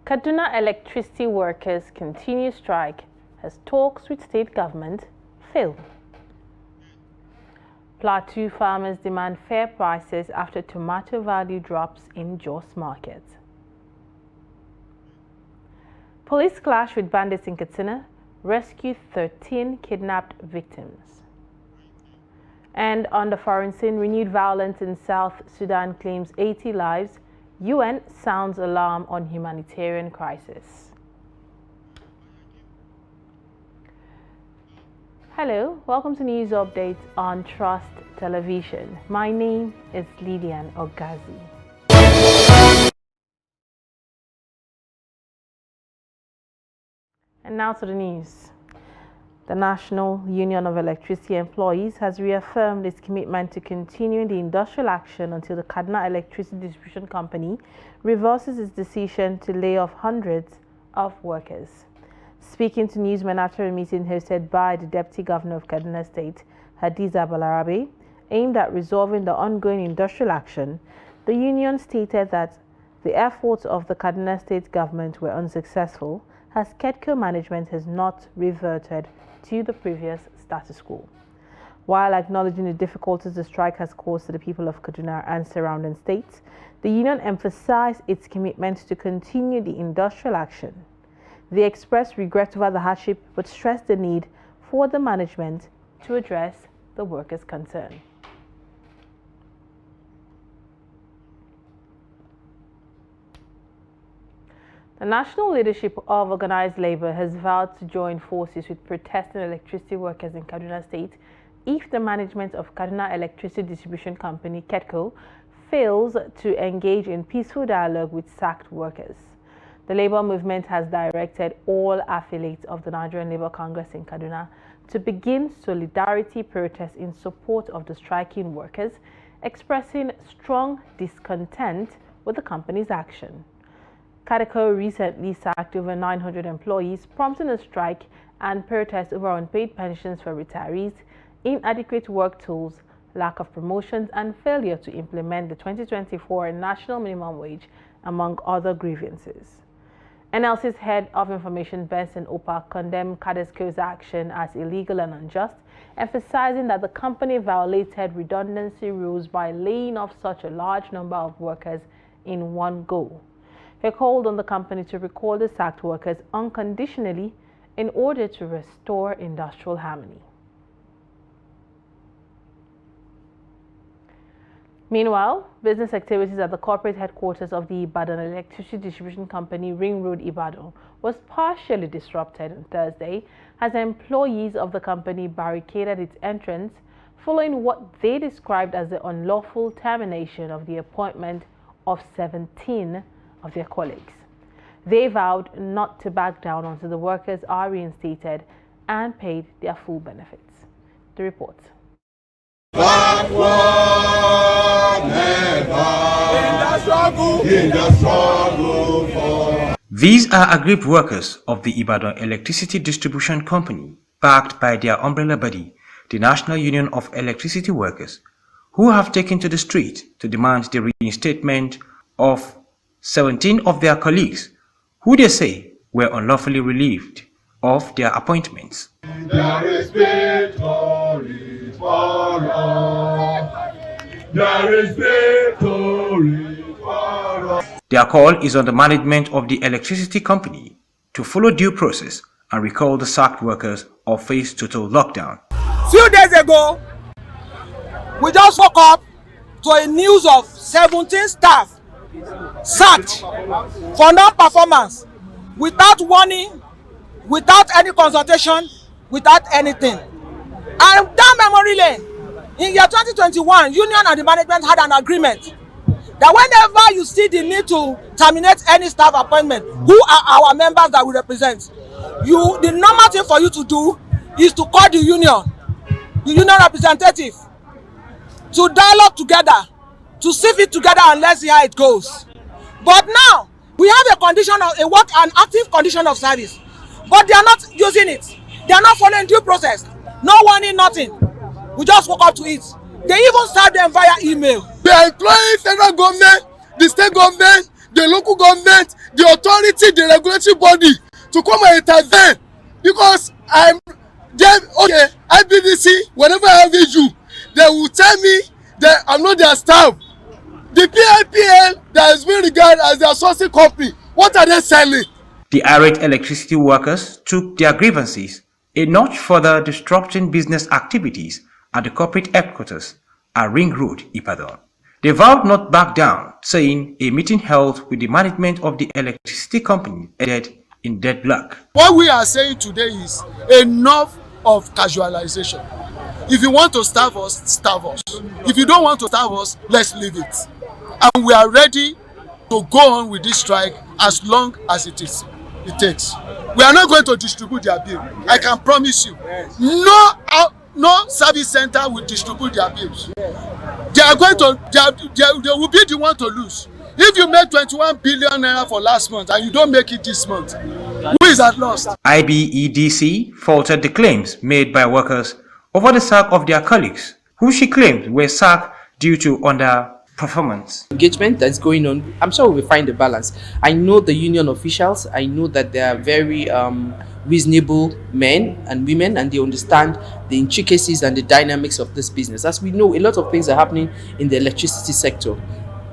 Kaduna electricity workers continue strike as talks with state government fail. Plateau farmers demand fair prices after tomato value drops in Jos market. Police clash with bandits in Kaduna, rescue 13 kidnapped victims. And on the foreign scene, renewed violence in South Sudan claims 80 lives. UN sounds alarm on humanitarian crisis. Hello, welcome to News Updates on Trust Television. My name is Lydian Ogazi. And now to the news. The National Union of Electricity Employees has reaffirmed its commitment to continuing the industrial action until the Kaduna Electricity Distribution Company reverses its decision to lay off hundreds of workers. Speaking to newsmen after a meeting hosted by the Deputy Governor of Kaduna State, Hadiza Balarabe, aimed at resolving the ongoing industrial action, the union stated that the efforts of the Kaduna State government were unsuccessful as KEDCO management has not reverted to the previous status quo. While acknowledging the difficulties the strike has caused to the people of Kaduna and surrounding states, the union emphasized its commitment to continue the industrial action. They expressed regret over the hardship but stressed the need for the management to address the workers' concern. The national leadership of organized labor has vowed to join forces with protesting electricity workers in Kaduna State if the management of Kaduna Electricity Distribution Company, KEDCO, fails to engage in peaceful dialogue with sacked workers. The labor movement has directed all affiliates of the Nigerian Labour Congress in Kaduna to begin solidarity protests in support of the striking workers, expressing strong discontent with the company's action. KEDCO recently sacked over 900 employees, prompting a strike and protest over unpaid pensions for retirees, inadequate work tools, lack of promotions, and failure to implement the 2024 national minimum wage, among other grievances. NLC's head of information, Benson Opa, condemned KEDCO's action as illegal and unjust, emphasizing that the company violated redundancy rules by laying off such a large number of workers in one go. He called on the company to recall the sacked workers unconditionally in order to restore industrial harmony. Meanwhile, business activities at the corporate headquarters of the Ibadan Electricity Distribution Company, Ring Road, Ibadan, was partially disrupted on Thursday as employees of the company barricaded its entrance following what they described as the unlawful termination of the appointment of 17 of their colleagues. They vowed not to back down until the workers are reinstated and paid their full benefits. The report. These are aggrieved workers of the Ibadan Electricity Distribution Company, backed by their umbrella body, the National Union of Electricity Workers, who have taken to the street to demand the reinstatement of 17 of their colleagues, who they say were unlawfully relieved of their appointments. There is victory for us. There is victory for us. Their call is on the management of the electricity company to follow due process and recall the sacked workers or face total lockdown. Few days ago, we just woke up to a news of 17 staff sacked for non-performance, without warning, without any consultation, without anything. And down memory lane, in year 2021, union and the management had an agreement that whenever you see the need to terminate any staff appointment, who are our members that we represent, the normal thing for you to do is to call the union representative, to dialogue together, to sieve it together and let's see how it goes. But now we have a condition of an active condition of service, but they are not using it. They are not following due process. No warning, nothing. We just woke up to it. They even served them via email. They are employing federal government, the state government, the local government, the authority, the regulatory body to come and intervene, because I'm there. Okay, IBDC, whenever I have issue, they will tell me that I'm not their staff. The PIPL that has been regarded as their sourcing company, what are they selling? The irate electricity workers took their grievances a notch further, disrupting business activities at the corporate headquarters at Ring Road, Ibadan. They vowed not back down, saying a meeting held with the management of the electricity company ended in deadlock. What we are saying today is enough of casualization. If you want to starve us, starve us. If you don't want to starve us, let's leave it. And we are ready to go on with this strike as long as it takes. We are not going to distribute their bill. I can promise you. No service center will distribute their bills. They are going to. They will be the one to lose. If you make 21 billion naira for last month and you don't make it this month, who is at loss? IBEDC faulted the claims made by workers over the sack of their colleagues, who she claimed were sacked due to underperformance. Engagement that's going on, I'm sure we'll find a balance. I know the union officials, I know that they are very reasonable men and women, and they understand the intricacies and the dynamics of this business. As we know, a lot of things are happening in the electricity sector.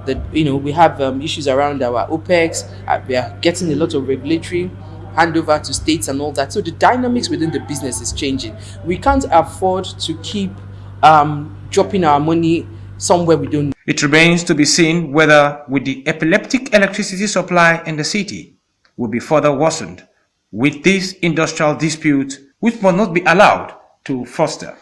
That, you know, we have issues around our OPEX, we are getting a lot of regulatory handover to states and all that. So the dynamics within the business is changing. We can't afford to keep dropping our money somewhere we don't know. It remains to be seen whether with the epileptic electricity supply in the city will be further worsened with this industrial dispute, which must not be allowed to foster.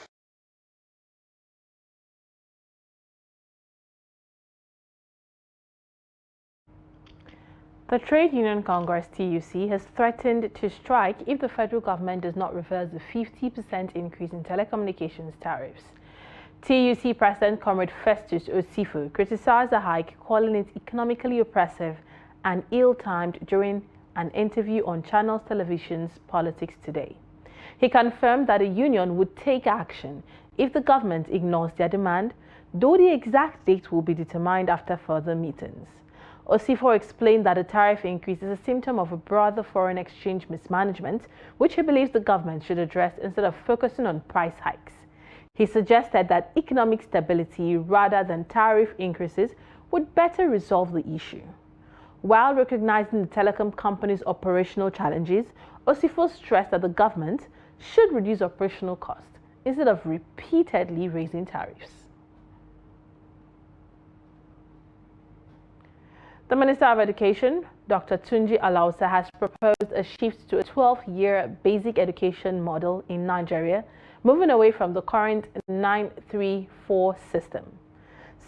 The Trade Union Congress TUC has threatened to strike if the federal government does not reverse the 50% increase in telecommunications tariffs. TUC President Comrade Festus Osifo criticized the hike, calling it economically oppressive and ill-timed during an interview on Channels Television's Politics Today. He confirmed that the union would take action if the government ignores their demand, though the exact date will be determined after further meetings. Osifo explained that the tariff increase is a symptom of a broader foreign exchange mismanagement, which he believes the government should address instead of focusing on price hikes. He suggested that economic stability rather than tariff increases would better resolve the issue. While recognizing the telecom company's operational challenges, Osifo stressed that the government should reduce operational costs instead of repeatedly raising tariffs. The Minister of Education, Dr. Tunji Alausa, has proposed a shift to a 12-year basic education model in Nigeria, moving away from the current 9-3-4 system.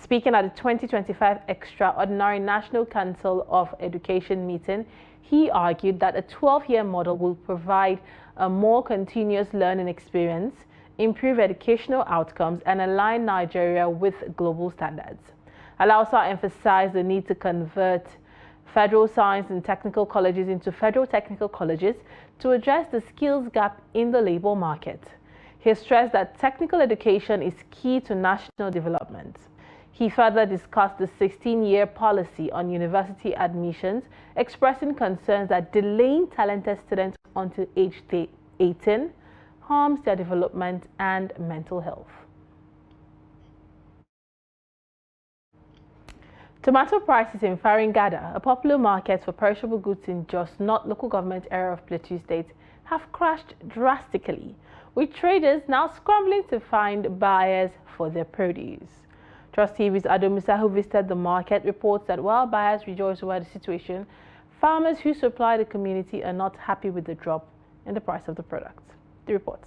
Speaking at the 2025 Extraordinary National Council of Education meeting, he argued that a 12-year model will provide a more continuous learning experience, improve educational outcomes, and align Nigeria with global standards. Alausa emphasized the need to convert federal science and technical colleges into federal technical colleges to address the skills gap in the labor market. He stressed that technical education is key to national development. He further discussed the 16-year policy on university admissions, expressing concerns that delaying talented students until age 18 harms their development and mental health. Tomato prices in Faringada, a popular market for perishable goods in Jos North local government area of Plateau State, have crashed drastically, with traders now scrambling to find buyers for their produce. Trust TV's Adomisa, who visited the market, reports that while buyers rejoice over the situation, farmers who supply the community are not happy with the drop in the price of the product. The report.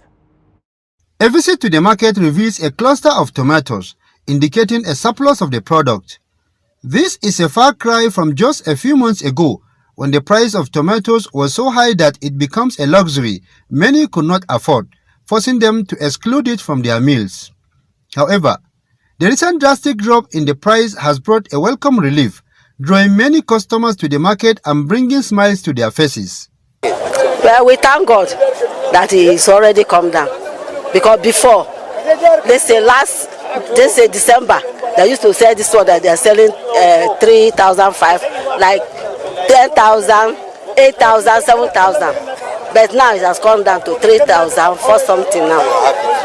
A visit to the market reveals a cluster of tomatoes, indicating a surplus of the product. This is a far cry from just a few months ago, when the price of tomatoes was so high that it becomes a luxury many could not afford, forcing them to exclude it from their meals. However, the recent drastic drop in the price has brought a welcome relief, drawing many customers to the market and bringing smiles to their faces. Well, we thank God that it's already come down, because before, let's say December, they used to sell this one that they are selling 3,500. Like 10,000, 8,000, 7,000. But now it has come down to 3,000 for something now.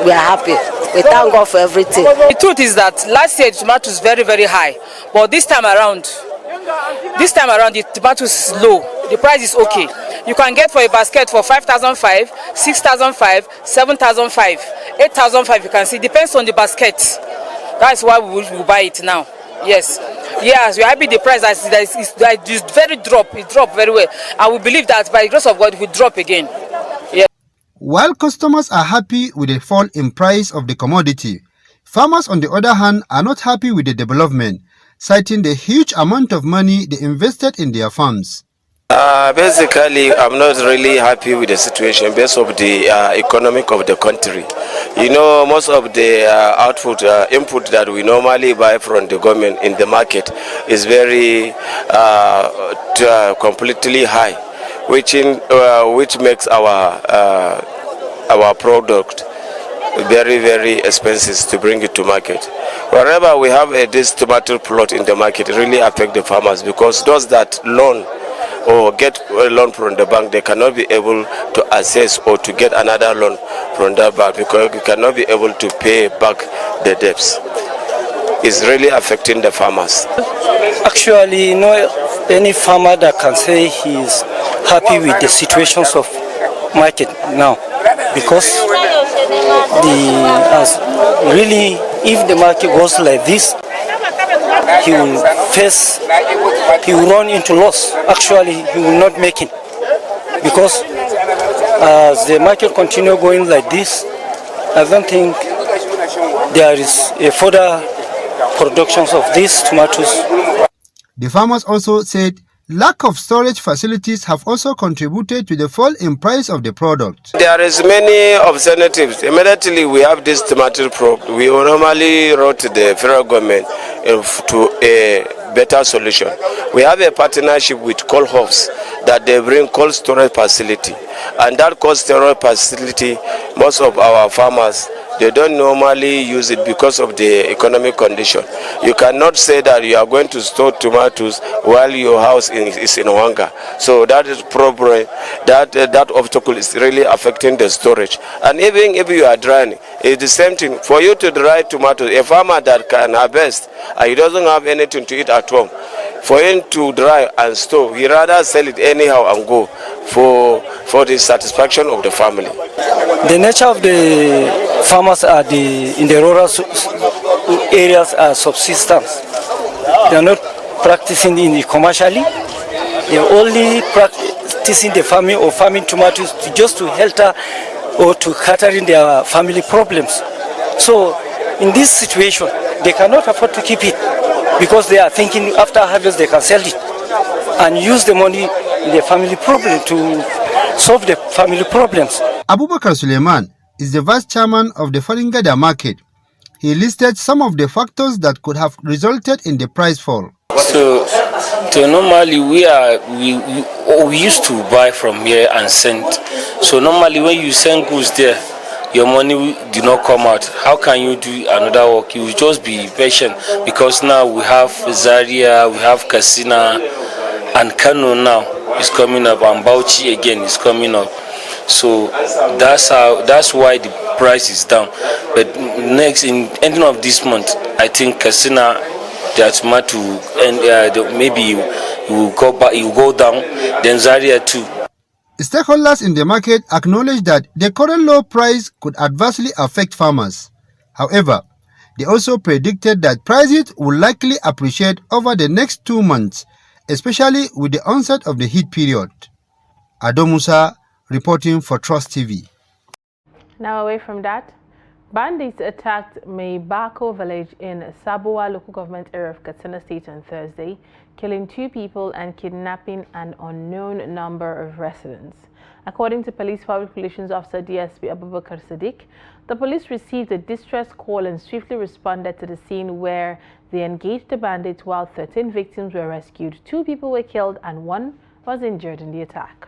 We are happy. We thank God for everything. The truth is that last year the tomato is very, very high. But this time around the tomato is low. The price is okay. You can get for a basket for 5,500, 6,500, 7,500, 8,500. You can see. Depends on the basket. That's why we will buy it now. Yes. Yes, we are happy the price is very drop. It dropped very well. And we believe that by the grace of God it will drop again. Yes. While customers are happy with the fall in price of the commodity, farmers on the other hand are not happy with the development, citing the huge amount of money they invested in their farms. Basically, I'm not really happy with the situation based on the economic of the country. You know, most of the input that we normally buy from the government in the market is very completely high, which makes our product very, very expensive to bring it to market. Wherever we have this tomato plot in the market, it really affects the farmers, because those that loan or get a loan from the bank, they cannot be able to access or to get another loan from that bank, because you cannot be able to pay back the debts. It's really affecting the farmers. Actually, no any farmer that can say he's happy with the situations of market now, because really, if the market goes like this, he will run into loss. Actually, he will not make it, because as the market continue going like this, I don't think there is a further productions of these tomatoes. The farmers also said lack of storage facilities have also contributed to the fall in price of the product. There is many alternatives. Immediately we have this tomato product, we normally wrote to the federal government to a better solution. We have a partnership with coal hubs that they bring cold storage facility, and that cold storage facility, most of our farmers, they don't normally use it because of the economic condition. You cannot say that you are going to store tomatoes while your house is in hunger. So that is problem. That obstacle is really affecting the storage. And even if you are drying, it's the same thing. For you to dry tomatoes, a farmer that can harvest and he doesn't have anything to eat at home, for him to dry and store, he rather sell it anyhow and go for the satisfaction of the family. The nature of the farmers in the rural areas are subsistence. They are not practicing in the commercially. They are only practicing the farming or farming tomatoes just to helter or to catering their family problems. So in this situation, they cannot afford to keep it, because they are thinking after harvest they can sell it and use the money in the family problem to solve the family problems. Abubakar Suleiman is the vice chairman of the Faringada market. He listed some of the factors that could have resulted in the price fall. So normally we used to buy from here and send. So normally when you send goods there, your money did not come out. How can you do another work? You will just be patient, because now we have Zaria, we have Katsina, and Kano now is coming up, and Bauchi again is coming up. So that's why the price is down. But next, in ending of this month, I think Katsina, the tomato, and maybe it will go back, it will go down. Then Zaria too. Stakeholders in the market acknowledge that the current low price could adversely affect farmers. However, they also predicted that prices will likely appreciate over the next 2 months, especially with the onset of the heat period. Ado Musa reporting for Trust TV. Now away from that, bandits attacked Maybako village in Sabuwa local government area of Katsina State on Thursday, killing 2 people and kidnapping an unknown number of residents. According to Police Public Relations Officer DSP Abubakar Sadiq, the police received a distress call and swiftly responded to the scene, where they engaged the bandits while 13 victims were rescued. 2 people were killed and 1 was injured in the attack.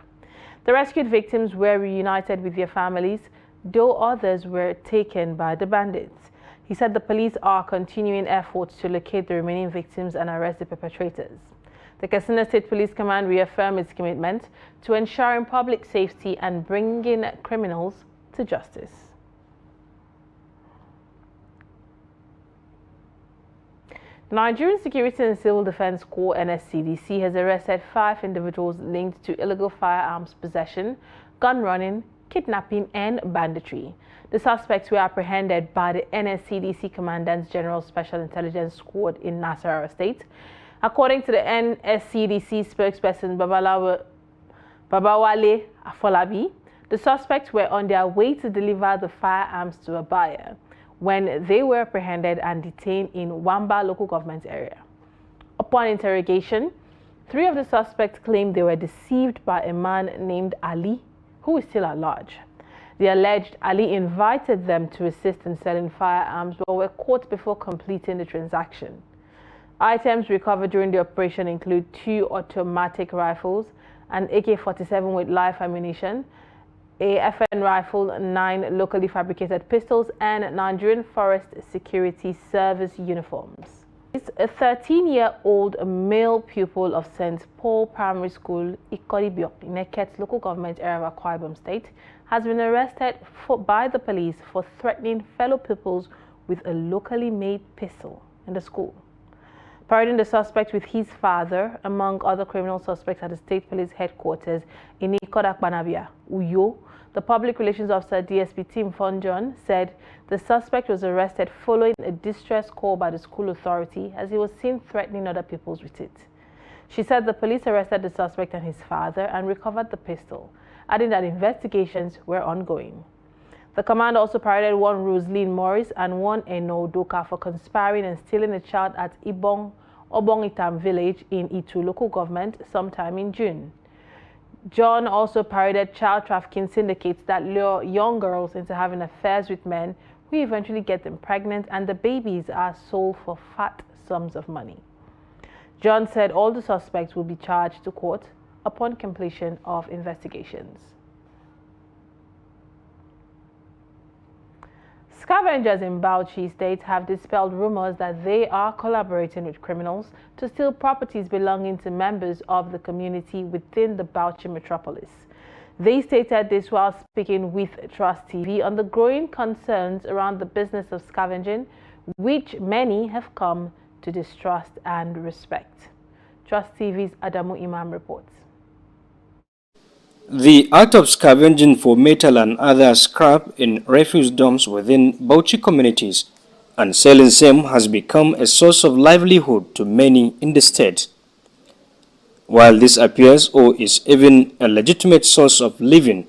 The rescued victims were reunited with their families, though others were taken by the bandits. He said the police are continuing efforts to locate the remaining victims and arrest the perpetrators. The Kaduna State Police Command reaffirmed its commitment to ensuring public safety and bringing criminals to justice. The Nigerian Security and Civil Defense Corps (NSCDC) has arrested 5 individuals linked to illegal firearms possession, gun running, kidnapping, and banditry. The suspects were apprehended by the NSCDC Commandant General Special Intelligence Squad in Nasarawa State. According to the NSCDC spokesperson Babawale Afolabi, the suspects were on their way to deliver the firearms to a buyer when they were apprehended and detained in Wamba local government area. Upon interrogation, 3 of the suspects claimed they were deceived by a man named Ali, who is still at large. The alleged Ali invited them to assist in selling firearms but were caught before completing the transaction. Items recovered during the operation include 2 automatic rifles, an AK-47 with live ammunition, a FN rifle, 9 locally fabricated pistols, and Nigerian Forest Security Service uniforms. A 13-year-old male pupil of St. Paul Primary School, Ikoribio, in Eket local government area of Akwa Ibom State, has been arrested by the police for threatening fellow pupils with a locally made pistol in the school. Parading the suspect with his father, among other criminal suspects at the State Police Headquarters in Ikodak-Banabia, Uyo, the Public Relations Officer DSP Tim Fonjon said the suspect was arrested following a distress call by the school authority as he was seen threatening other pupils with it. She said the police arrested the suspect and his father and recovered the pistol, adding that investigations were ongoing. The command also paraded 1 Rosaline Morris and 1 Eno Doka for conspiring and stealing a child at Obongitam village in Itu local government sometime in June. John also paraded child trafficking syndicates that lure young girls into having affairs with men who eventually get them pregnant, and the babies are sold for fat sums of money. John said all the suspects will be charged to court upon completion of investigations. Scavengers in Bauchi State have dispelled rumors that they are collaborating with criminals to steal properties belonging to members of the community within the Bauchi metropolis. They stated this while speaking with Trust TV on the growing concerns around the business of scavenging, which many have come to distrust and respect. Trust TV's Adamu Imam reports. The act of scavenging for metal and other scrap in refuse dumps within Bauchi communities and selling same has become a source of livelihood to many in the state. While this appears or is even a legitimate source of living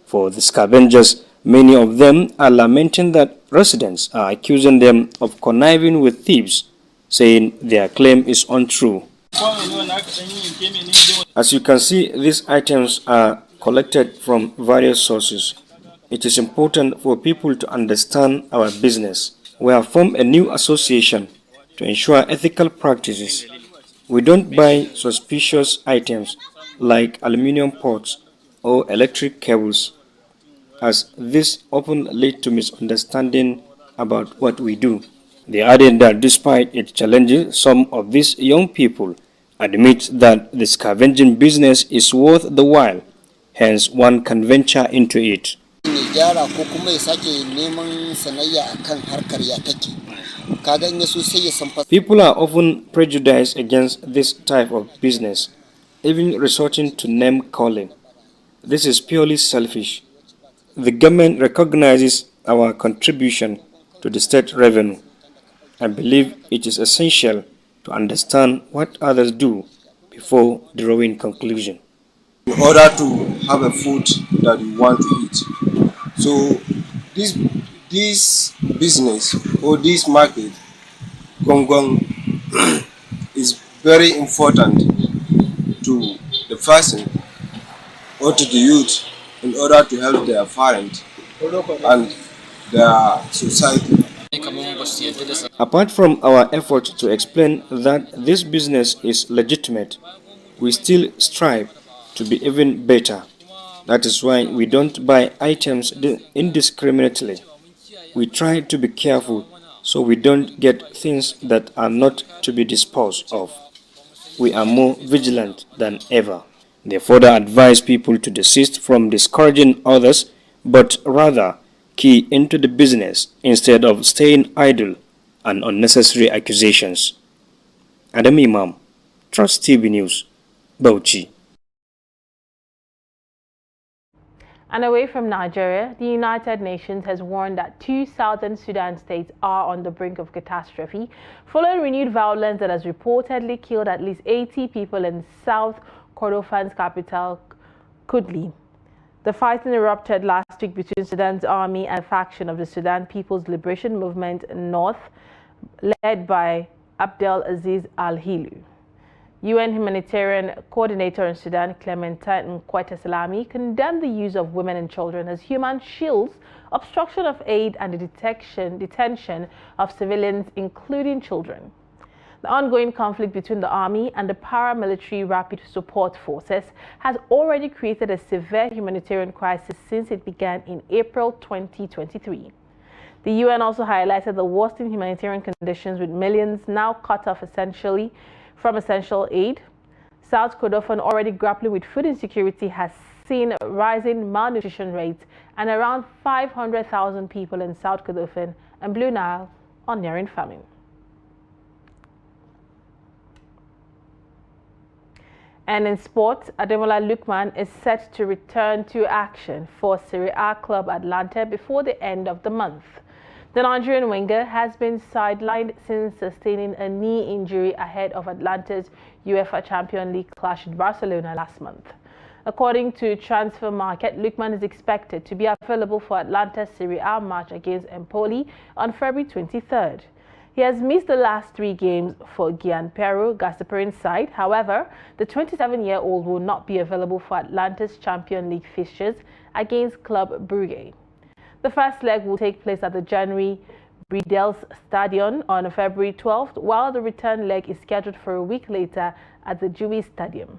for the scavengers, many of them are lamenting that residents are accusing them of conniving with thieves, saying their claim is untrue. As you can see, these items are collected from various sources. It is important for people to understand our business. We have formed a new association to ensure ethical practices. We don't buy suspicious items like aluminum pots or electric cables, as this often leads to misunderstanding about what we do. They added that despite its challenges, some of these young people admit that the scavenging business is worth the while, hence one can venture into it. People are often prejudiced against this type of business, even resorting to name calling. This is purely selfish. The government recognizes our contribution to the state revenue. I believe it is essential to understand what others do before drawing conclusion. In order to have a food that you want to eat. So this business or this market, Gong is very important to the person or to the youth in order to help their parents and their society. Apart from our efforts to explain that this business is legitimate, we still strive to be even better. That is why we don't buy items indiscriminately. We try to be careful so we don't get things that are not to be disposed of. we are more vigilant than ever. They further advise people to desist from discouraging others, but rather key into the business instead of staying idle and unnecessary accusations. Adam Imam, Trust TV News, Bauchi. And away from Nigeria, the United Nations has warned that 2 southern Sudan states are on the brink of catastrophe following renewed violence that has reportedly killed at least 80 people in South Kordofan's capital, Kudli. The fighting erupted last week between Sudan's army and a faction of the Sudan People's Liberation Movement North, led by Abdel Aziz al-Hilu. UN humanitarian coordinator in Sudan, Clementine Nkwete-Salami, condemned the use of women and children as human shields, obstruction of aid, and the detention of civilians, including children. The ongoing conflict between the army and the paramilitary rapid support forces has already created a severe humanitarian crisis since it began in April 2023. The UN also highlighted the worsening humanitarian conditions, with millions now cut off from essential aid. South Kordofan, already grappling with food insecurity, has seen rising malnutrition rates, and around 500,000 people in South Kordofan and Blue Nile are nearing famine. And in sports, Ademola Lookman is set to return to action for Serie A club Atlanta before the end of the month. The Nigerian winger has been sidelined since sustaining a knee injury ahead of Atlanta's UEFA Champions League clash with Barcelona last month. According to Transfer Market, Lookman is expected to be available for Atlanta's Serie A match against Empoli on February 23rd. He has missed the last 3 games for Gianpiero Gasperine's side. However, the 27-year-old will not be available for Atlanta's Champions League fixtures against Club Brugge. The first leg will take place at the January Bredels Stadion on February 12th, while the return leg is scheduled for a week later at the Dewey Stadium.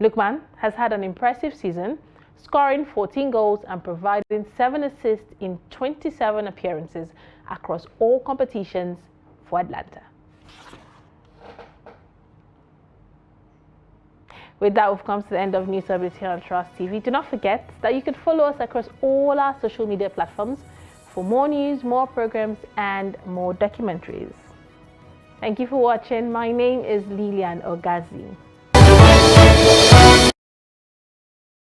Lookman has had an impressive season, scoring 14 goals and providing 7 assists in 27 appearances across all competitions for Atlanta. With that, we've come to the end of News Updates here on Trust TV. Do not forget that you can follow us across all our social media platforms for more news, more programs, and more documentaries. Thank you for watching. My name is Lilian Ogazi.